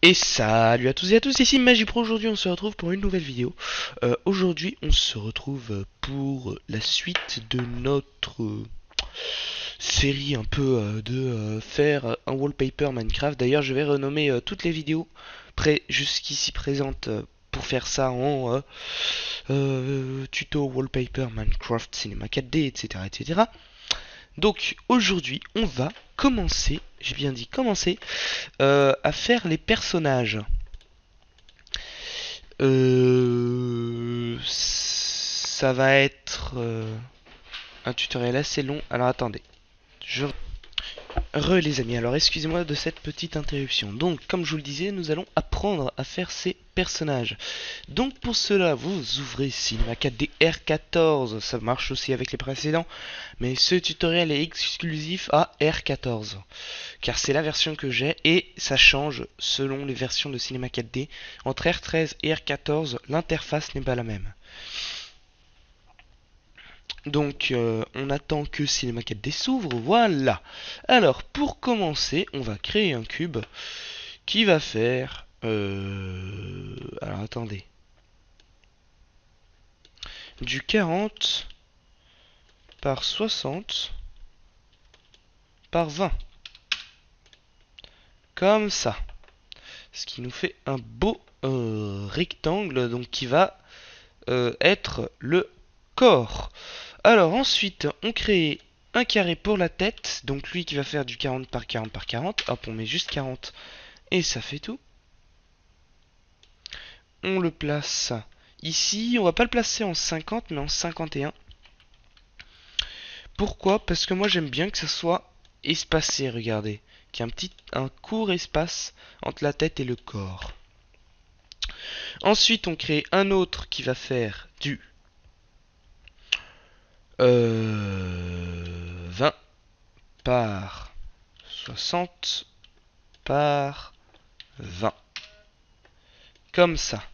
Et salut à tous et à tous, ici MagiPro. Aujourd'hui on se retrouve pour une nouvelle vidéo. Aujourd'hui on se retrouve pour la suite de notre série un peu de faire un wallpaper Minecraft. D'ailleurs je vais renommer toutes les vidéos jusqu'ici présentes pour faire ça en tuto wallpaper Minecraft Cinema 4D, etc. etc. Donc aujourd'hui on va commencer, j'ai bien dit commencer, à faire les personnages. Ça va être un tutoriel assez long. Alors attendez. Les amis, alors excusez-moi de cette petite interruption. Donc, comme je vous le disais, nous allons apprendre à faire ces personnages. Donc pour cela, vous ouvrez Cinema 4D R14. Ça marche aussi avec les précédents. Mais ce tutoriel est exclusif à R14. Car c'est la version que j'ai et ça change selon les versions de Cinema 4D. Entre R13 et R14, l'interface n'est pas la même. Donc on attend que Cinema 4D s'ouvre, voilà. Alors pour commencer, on va créer un cube qui va faire... alors attendez. Du 40 par 60 par 20. Comme ça. Ce qui nous fait un beau rectangle, donc qui va être le corps. Alors ensuite, on crée un carré pour la tête. Donc lui qui va faire du 40 par 40 par 40. Hop, on met juste 40 et ça fait tout. On le place ici. On va pas le placer en 50 mais en 51. Pourquoi? Parce que moi j'aime bien que ça soit espacé, regardez. Qu'il y ait un court espace entre la tête et le corps. Ensuite, on crée un autre qui va faire du 20 par 60 par 20. Comme ça.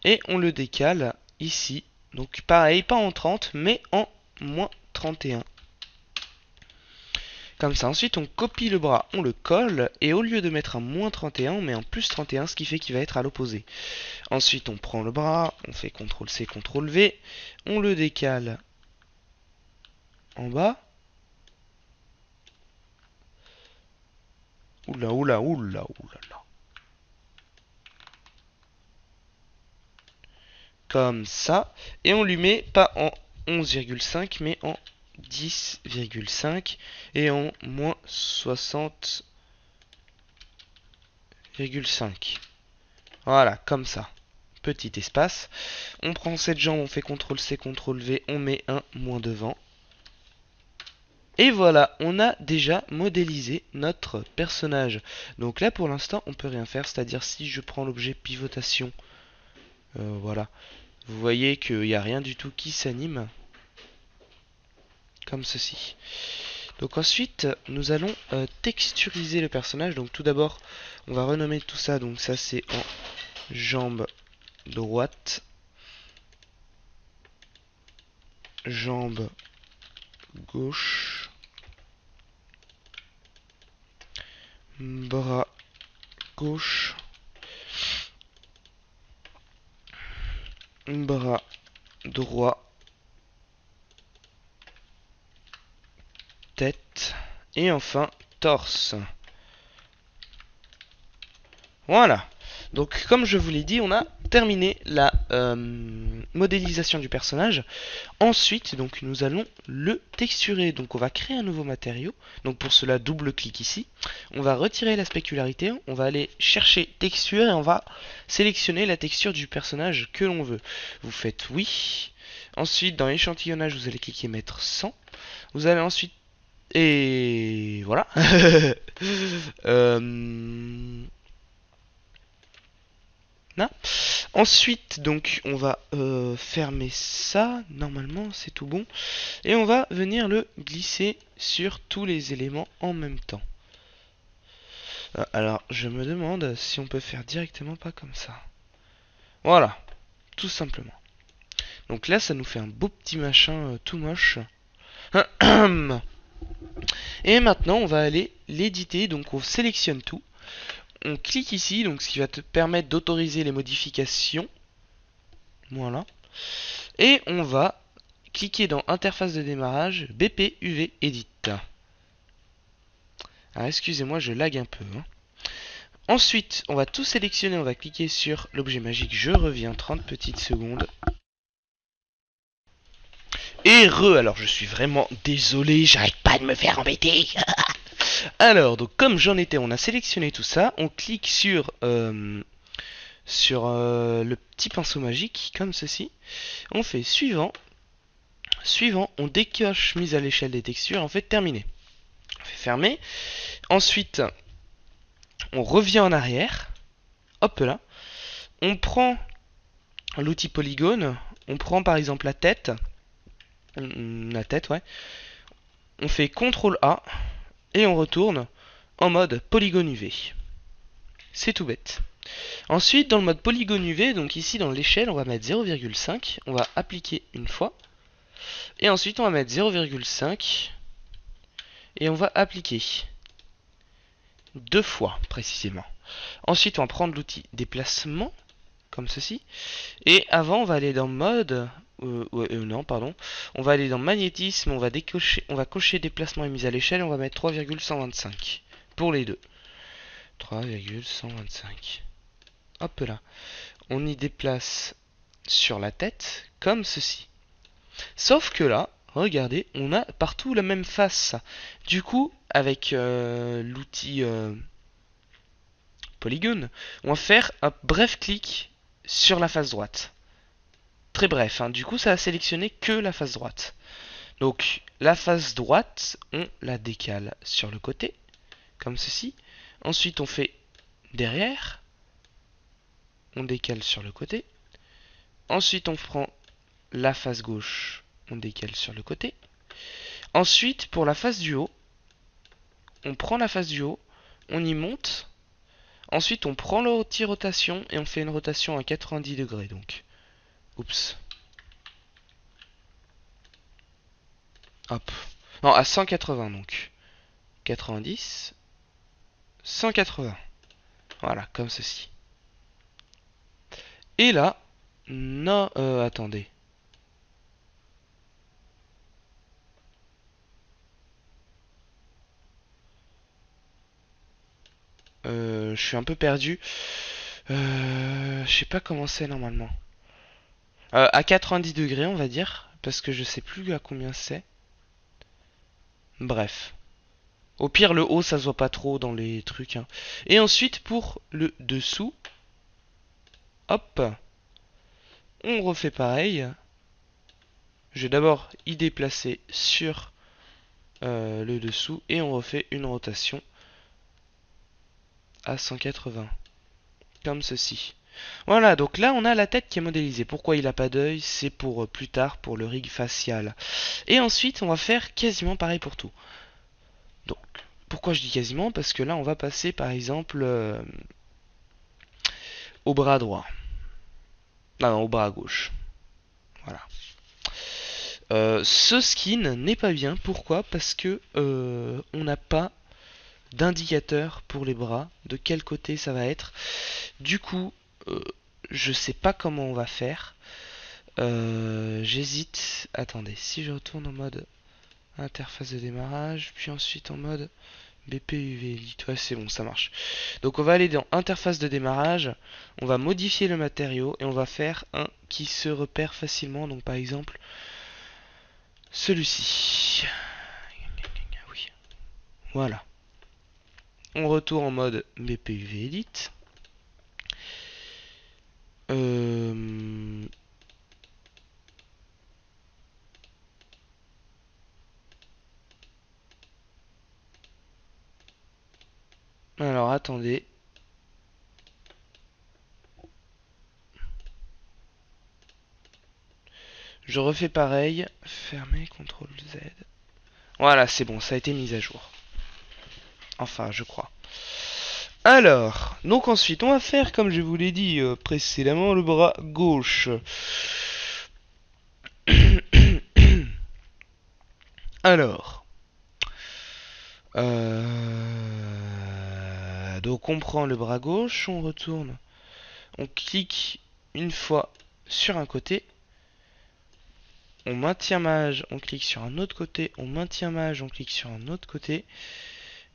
Et on le décale ici. Donc pareil, pas en 30, mais en moins 31. Comme ça. Ensuite, on copie le bras, on le colle. Et au lieu de mettre un moins 31, on met un plus 31, ce qui fait qu'il va être à l'opposé. Ensuite, on prend le bras, on fait CTRL-C, CTRL-V. On le décale en bas. Oula, oula, oula, oula, là. Comme ça. Et on lui met pas en 11,5 mais en 10,5 et en moins 60,5. Voilà, comme ça. Petit espace. On prend cette jambe, on fait CTRL-C, CTRL-V, on met un moins devant. Et voilà, on a déjà modélisé notre personnage. Donc là, pour l'instant, on peut rien faire. C'est-à-dire, si je prends l'objet pivotation, voilà. Vous voyez qu'il n'y a rien du tout qui s'anime. Comme ceci. Donc ensuite, nous allons texturiser le personnage. Donc tout d'abord, on va renommer tout ça. Donc ça, c'est en jambe droite. Jambe gauche. Bras gauche. Bras droit. Tête. Et enfin, torse. Voilà. Donc comme je vous l'ai dit, on a terminé la modélisation du personnage. Ensuite, donc nous allons le texturer. Donc on va créer un nouveau matériau. Donc pour cela, double-clic ici. On va retirer la spécularité. On va aller chercher texture et on va sélectionner la texture du personnage que l'on veut. Vous faites oui. Ensuite, dans l'échantillonnage, vous allez cliquer mettre 100. Vous allez ensuite... Et voilà. Là. Ensuite, donc, on va fermer ça. Normalement, c'est tout bon. Et on va venir le glisser sur tous les éléments en même temps. Alors, je me demande si on peut faire directement pas comme ça. Voilà, tout simplement. Donc là, ça nous fait un beau petit machin tout moche. Et maintenant, on va aller l'éditer. Donc, on sélectionne tout. on clique ici, donc ce qui va te permettre d'autoriser les modifications. Voilà. Et on va cliquer dans interface de démarrage, BP UV Edit. Alors excusez-moi, je lag un peu. Ensuite, on va tout sélectionner, on va cliquer sur l'objet magique, je reviens 30 petites secondes. Et alors je suis vraiment désolé, j'arrête pas de me faire embêter. Alors, donc comme j'en étais, on a sélectionné tout ça, on clique sur le petit pinceau magique, comme ceci. On fait suivant, on décoche mise à l'échelle des textures, on fait terminer. On fait fermer. Ensuite, on revient en arrière, hop là. On prend l'outil polygone, on prend par exemple la tête, ouais. On fait CTRL A et on retourne en mode polygone UV. C'est tout bête. Ensuite, dans le mode polygone UV, donc ici dans l'échelle, on va mettre 0,5. On va appliquer une fois. Et ensuite, on va mettre 0,5. Et on va appliquer 2 fois, précisément. Ensuite, on va prendre l'outil déplacement, comme ceci. Et avant, on va aller dans mode... non, pardon. On va aller dans magnétisme, on va cocher déplacement et mise à l'échelle, on va mettre 3,125 pour les deux. 3,125. Hop là. On y déplace sur la tête, comme ceci. Sauf que là, regardez, on a partout la même face. Du coup, avec l'outil polygone, on va faire un bref clic sur la face droite. Très bref, du coup ça va sélectionner que la face droite. Donc la face droite, on la décale sur le côté, comme ceci. Ensuite on fait derrière, on décale sur le côté. Ensuite on prend la face gauche, on décale sur le côté. Ensuite pour la face du haut, on prend la face du haut, on y monte. Ensuite on prend l'outil rotation et on fait une rotation à 90 degrés donc. Oups. Hop. Non, à 180 donc. 90. 180. Voilà, comme ceci. Et là, non, attendez. Je suis un peu perdu. Je sais pas comment c'est normalement. À 90 degrés, on va dire. Parce que je sais plus à combien c'est. Bref. Au pire, le haut, ça se voit pas trop dans les trucs. Et ensuite, pour le dessous. Hop. On refait pareil. Je vais d'abord y déplacer sur le dessous. Et on refait une rotation à 180. Comme ceci. Voilà, donc là on a la tête qui est modélisée. Pourquoi il n'a pas d'œil? C'est pour plus tard, pour le rig facial. Et ensuite on va faire quasiment pareil pour tout. Donc, pourquoi je dis quasiment? Parce que là on va passer par exemple au bras droit. Non, au bras gauche. Voilà. Ce skin n'est pas bien. Pourquoi? Parce que on n'a pas d'indicateur pour les bras. De quel côté ça va être? Du coup, je sais pas comment on va faire. J'hésite. Attendez, si je retourne en mode interface de démarrage, puis ensuite en mode BP UV Elite. Ouais, c'est bon, ça marche. Donc on va aller dans interface de démarrage, on va modifier le matériau et on va faire un qui se repère facilement. Donc par exemple, celui-ci. Oui. Voilà. On retourne en mode BP UV Elite. Alors attendez. Je refais pareil. Fermer, CTRL Z. Voilà, c'est bon, ça a été mis à jour. Enfin, je crois. Alors, donc ensuite, on va faire, comme je vous l'ai dit précédemment, le bras gauche. Alors. Donc on prend le bras gauche, on retourne, on clique une fois sur un côté, on maintient mage, on clique sur un autre côté, on maintient mage, on clique sur un autre côté,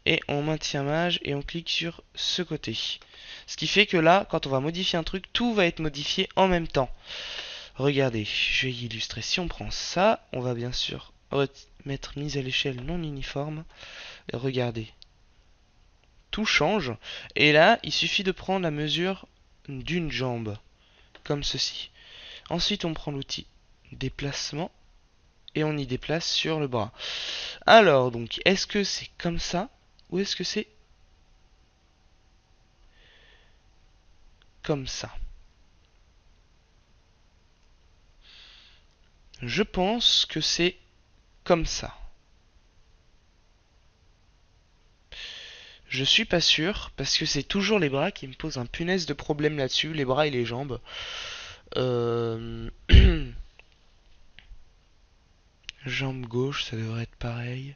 et on maintient mage et on clique sur ce côté. Ce qui fait que là, quand on va modifier un truc, tout va être modifié en même temps. Regardez, je vais illustrer. Si on prend ça, on va bien sûr mettre mise à l'échelle non uniforme. Et regardez, tout change. Et là, il suffit de prendre la mesure d'une jambe, comme ceci. Ensuite, on prend l'outil déplacement et on y déplace sur le bras. Alors, donc, est-ce que c'est comme ça ou est-ce que c'est comme ça? Je pense que c'est comme ça. Je suis pas sûr, parce que c'est toujours les bras qui me posent un punaise de problème là-dessus, les bras et les jambes. Jambe gauche, ça devrait être pareil.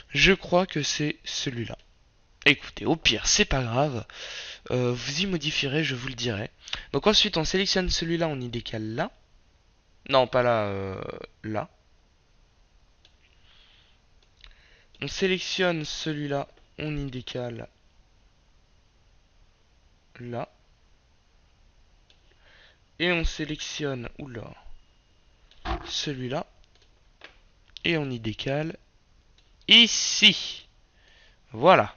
Je crois que c'est celui-là. Écoutez, au pire, c'est pas grave. Vous y modifierez, je vous le dirai. Donc ensuite, on sélectionne celui-là, on y décale là. Non, pas là, là. On sélectionne celui-là, on y décale là. Et on sélectionne, oula, celui-là. Et on y décale ici. Voilà.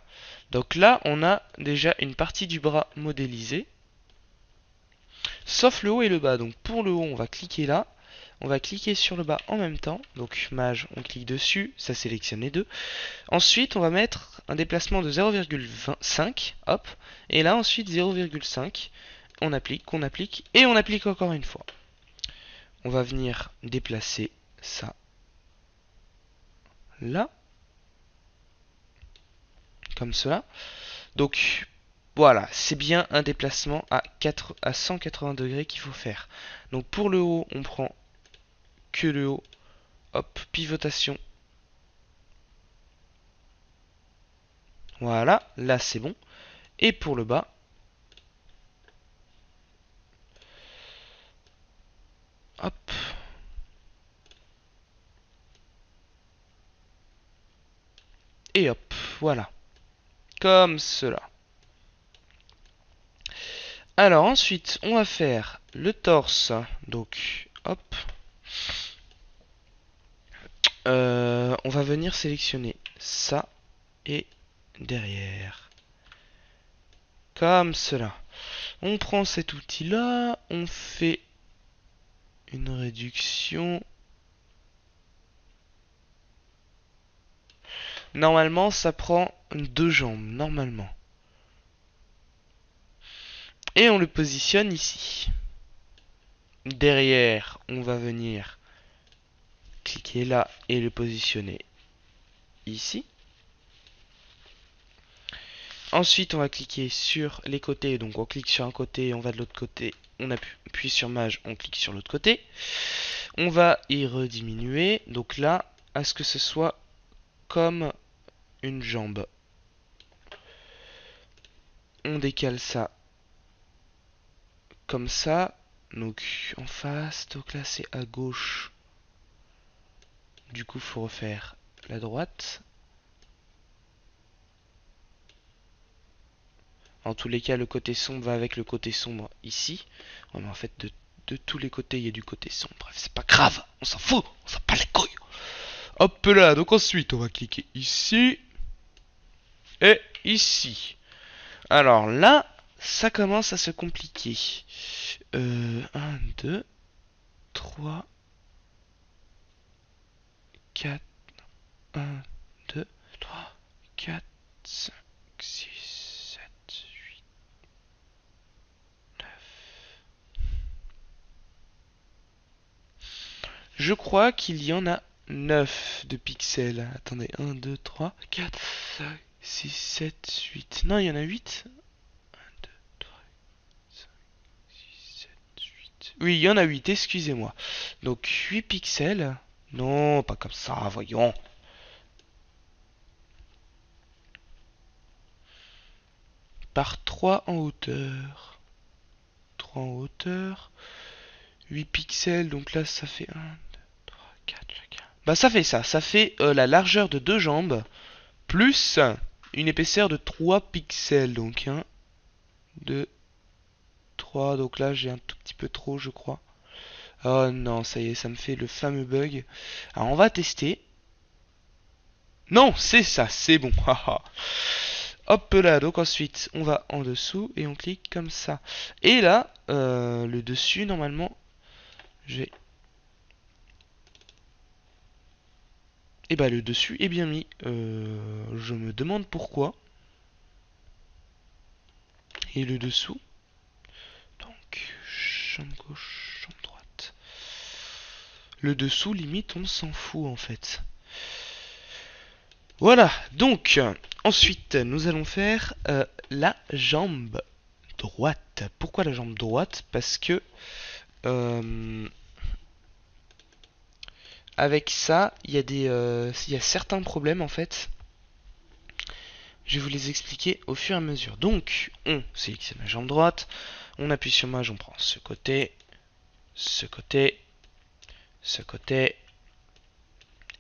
Donc là, on a déjà une partie du bras modélisée. Sauf le haut et le bas. Donc pour le haut, on va cliquer là. On va cliquer sur le bas en même temps. Donc mage, on clique dessus. Ça sélectionne les deux. Ensuite, on va mettre un déplacement de 0,5. Hop. Et là, ensuite 0,5. On applique, et on applique encore une fois. On va venir déplacer ça là. Comme cela. Donc voilà, c'est bien un déplacement à 180 degrés qu'il faut faire. Donc pour le haut, on prend que le haut. Hop, pivotation. Voilà, là c'est bon. Et pour le bas, hop. Et hop, voilà. Comme cela. Alors ensuite, on va faire le torse. Donc, hop. On va venir sélectionner ça et derrière. Comme cela. On prend cet outil-là, on fait une réduction. Normalement, ça prend 2 jambes, normalement. Et on le positionne ici. Derrière, on va venir cliquer là et le positionner ici. Ensuite, on va cliquer sur les côtés. Donc, on clique sur un côté, on va de l'autre côté. On appuie sur mage, on clique sur l'autre côté. On va y rediminuer. Donc là, à ce que ce soit comme une jambe. On décale ça comme ça. Donc en face, donc là c'est à gauche. Du coup, faut refaire la droite. En tous les cas, le côté sombre va avec le côté sombre ici. Ouais, mais en fait, de tous les côtés, il y a du côté sombre. Bref, c'est pas grave, on s'en fout, on s'en bat les couilles. Hop là, donc ensuite, on va cliquer ici et ici. Alors là, ça commence à se compliquer. 1, 2, 3, 4, 1, 2, 3, 4, 5, 6, 7, 8, 9. Je crois qu'il y en a 9 de pixels. Attendez, 1, 2, 3, 4, 5, 6, 7, 8. Non, il y en a 8. 1, 2, 3, 5, 6, 7, 8. Oui, il y en a 8, excusez-moi. Donc 8 pixels. Non, pas comme ça, voyons. Par 3 en hauteur. 3 en hauteur. 8 pixels, donc là ça fait 1, 2, 3, 4, 5. Bah ça fait ça. Ça fait la largeur de 2 jambes. Plus une épaisseur de 3 pixels. Donc 1, 2, 3. Donc là j'ai un tout petit peu trop je crois. Oh non, ça y est, ça me fait le fameux bug. Alors on va tester. Non, c'est ça, c'est bon. Hop là, donc ensuite on va en dessous et on clique comme ça. Et là, le dessus normalement, j'ai... Et bah le dessus est bien mis. Je me demande pourquoi. Et le dessous. Donc, chambre gauche, chambre droite. Le dessous, limite, on s'en fout en fait. Voilà, donc, ensuite, nous allons faire la jambe droite. Pourquoi la jambe droite? Parce que avec ça, il y a certains problèmes en fait. Je vais vous les expliquer au fur et à mesure. Donc, on sélectionne la jambe droite, on appuie sur Maj, on prend ce côté, ce côté, ce côté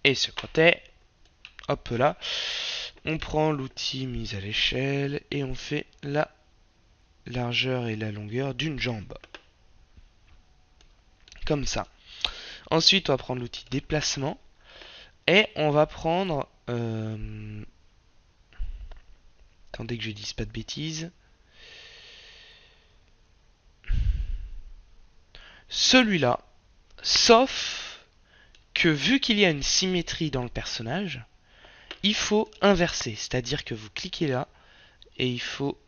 et ce côté. Hop là, on prend l'outil mise à l'échelle et on fait la largeur et la longueur d'une jambe. Comme ça. Ensuite, on va prendre l'outil déplacement et on va prendre... attendez que je dise pas de bêtises. Celui-là, sauf que vu qu'il y a une symétrie dans le personnage, il faut inverser. C'est-à-dire que vous cliquez là et il faut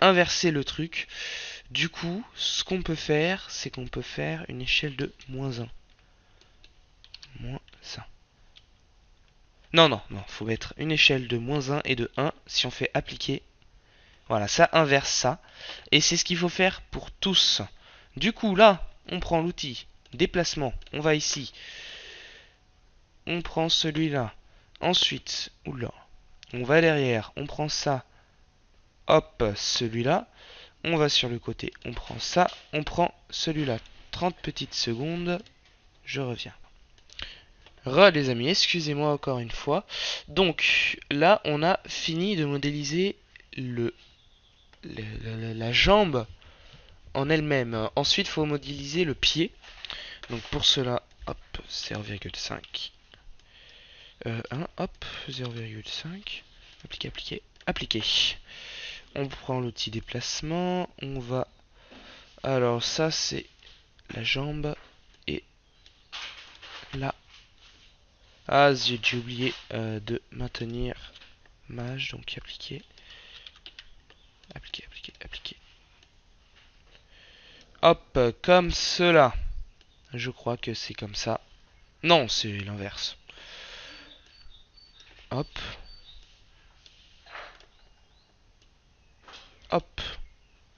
inverser le truc. Du coup, ce qu'on peut faire, c'est qu'on peut faire une échelle de -1. -1. Non, non, non, faut mettre une échelle de -1 et de 1. Si on fait appliquer, voilà, ça inverse ça. Et c'est ce qu'il faut faire pour tous. Du coup, là, on prend l'outil déplacement. On va ici. On prend celui-là. Ensuite, oula, on va derrière. On prend ça. Hop, celui-là. On va sur le côté. On prend ça. On prend celui-là. 30 petites secondes. Je reviens. Les amis, excusez-moi encore une fois. Donc là, on a fini de modéliser la jambe en elle-même. Ensuite, il faut modéliser le pied. Donc pour cela, hop, 0,5. 1, hop, 0,5. Appliquer, appliquer, appliquer. On prend l'outil déplacement. On va... Alors ça, c'est la jambe. Et là... Ah, j'ai oublié de maintenir Maj, donc appliquer. Appliquer, appliquer, appliquer. Hop, comme cela. Je crois que c'est comme ça. Non, c'est l'inverse. Hop. Hop.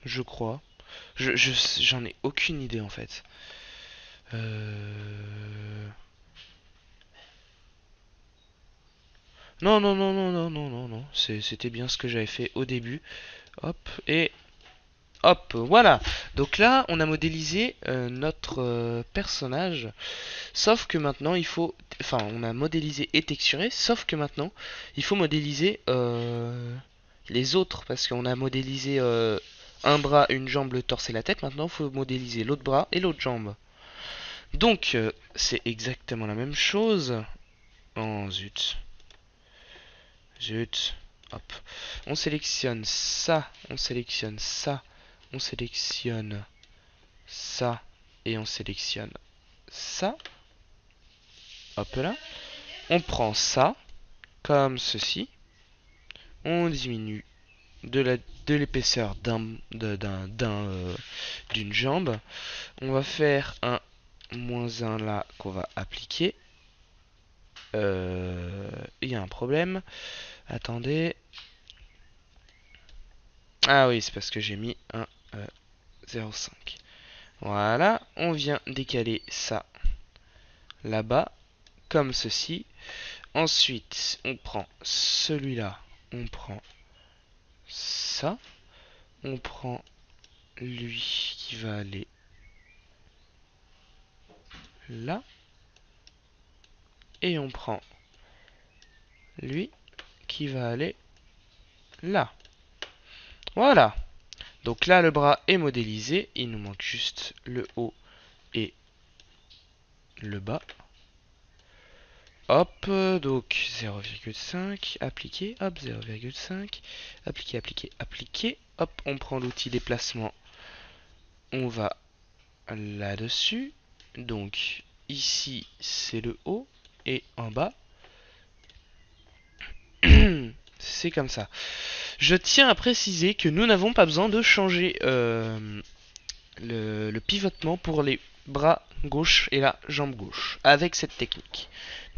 Je crois. J'en ai aucune idée en fait. Non, non, non, non, non, non, non, non. C'était bien ce que j'avais fait au début. Hop, et hop, voilà. Donc là, on a modélisé notre personnage. Sauf que maintenant, il faut... Enfin, on a modélisé et texturé. Sauf que maintenant, il faut modéliser les autres. Parce qu'on a modélisé un bras, une jambe, le torse et la tête. Maintenant, il faut modéliser l'autre bras et l'autre jambe. Donc, c'est exactement la même chose. Oh, zut. Zut. Hop. On sélectionne ça. On sélectionne ça. On sélectionne ça. Et on sélectionne ça. Hop là. On prend ça. Comme ceci. On diminue de l'épaisseur d'une jambe. On va faire un -1 là qu'on va appliquer. il y a un problème. Attendez. Ah oui, c'est parce que j'ai mis un 0,5. Voilà, on vient décaler ça là-bas, comme ceci. Ensuite, on prend celui-là, on prend ça, on prend lui qui va aller là, et on prend lui qui va aller là. Voilà. Donc là, le bras est modélisé. Il nous manque juste le haut et le bas. Hop, donc 0,5, appliquer, hop, 0,5, appliquer, appliquer, appliquer. Hop, on prend l'outil déplacement. On va là-dessus. Donc ici, c'est le haut. Et en bas, c'est comme ça. Je tiens à préciser que nous n'avons pas besoin de changer le pivotement pour les bras gauche et la jambe gauche avec cette technique.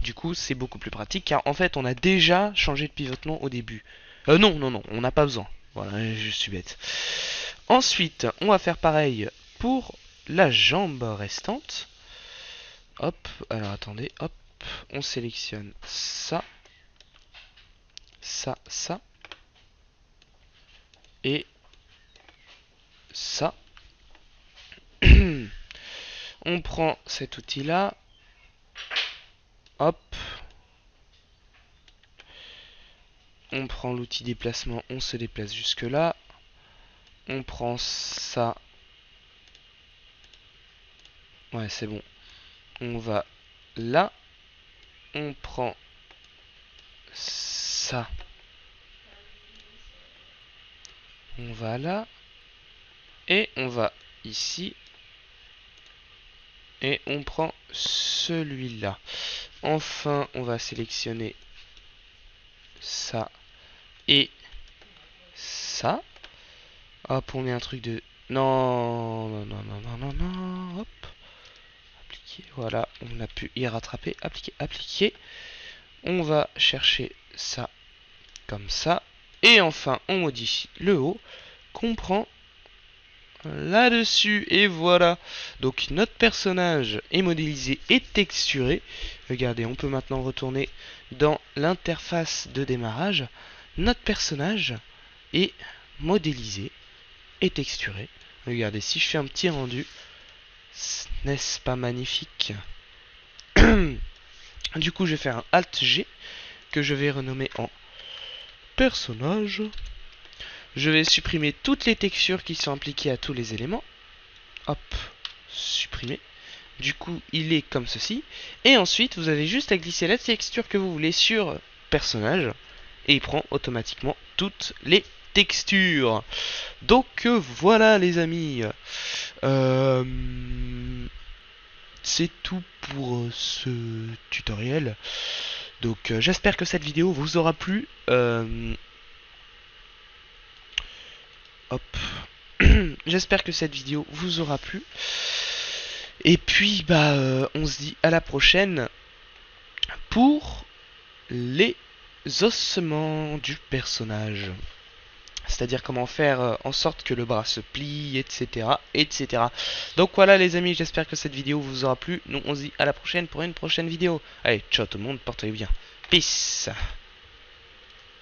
Du coup, c'est beaucoup plus pratique car en fait, on a déjà changé de pivotement au début. Non, on n'a pas besoin. Voilà, je suis bête. Ensuite, on va faire pareil pour la jambe restante. Hop, alors attendez, hop, on sélectionne ça, ça, ça. Et ça. On prend cet outil-là. Hop. On prend l'outil déplacement, on se déplace jusque là. On prend ça. Ouais, c'est bon. On va là. On prend ça. On va là. Et on va ici. Et on prend celui-là. Enfin, on va sélectionner ça et ça. Hop, on met un truc de... Non, non, non, non, non, non, non. Hop. Appliquer. Voilà, on a pu y rattraper. Appliquer, appliquer. On va chercher ça comme ça. Et enfin, on modifie le haut qu'on prend là-dessus. Et voilà. Donc, notre personnage est modélisé et texturé. Regardez, on peut maintenant retourner dans l'interface de démarrage. Notre personnage est modélisé et texturé. Regardez, si je fais un petit rendu, n'est-ce pas magnifique? Du coup, je vais faire un Alt G que je vais renommer en personnage. Je vais supprimer toutes les textures qui sont appliquées à tous les éléments. Hop, supprimer. Du coup, il est comme ceci. Et ensuite, vous avez juste à glisser la texture que vous voulez sur personnage. Et il prend automatiquement toutes les textures. Donc voilà les amis. C'est tout pour ce tutoriel. Donc j'espère que cette vidéo vous aura plu. Hop. J'espère que cette vidéo vous aura plu. Et puis bah on se dit à la prochaine pour les ossements du personnage. C'est-à-dire comment faire en sorte que le bras se plie, etc. etc. Donc voilà les amis, j'espère que cette vidéo vous aura plu. Nous on se dit à la prochaine pour une prochaine vidéo. Allez, ciao tout le monde, portez-vous bien. Peace.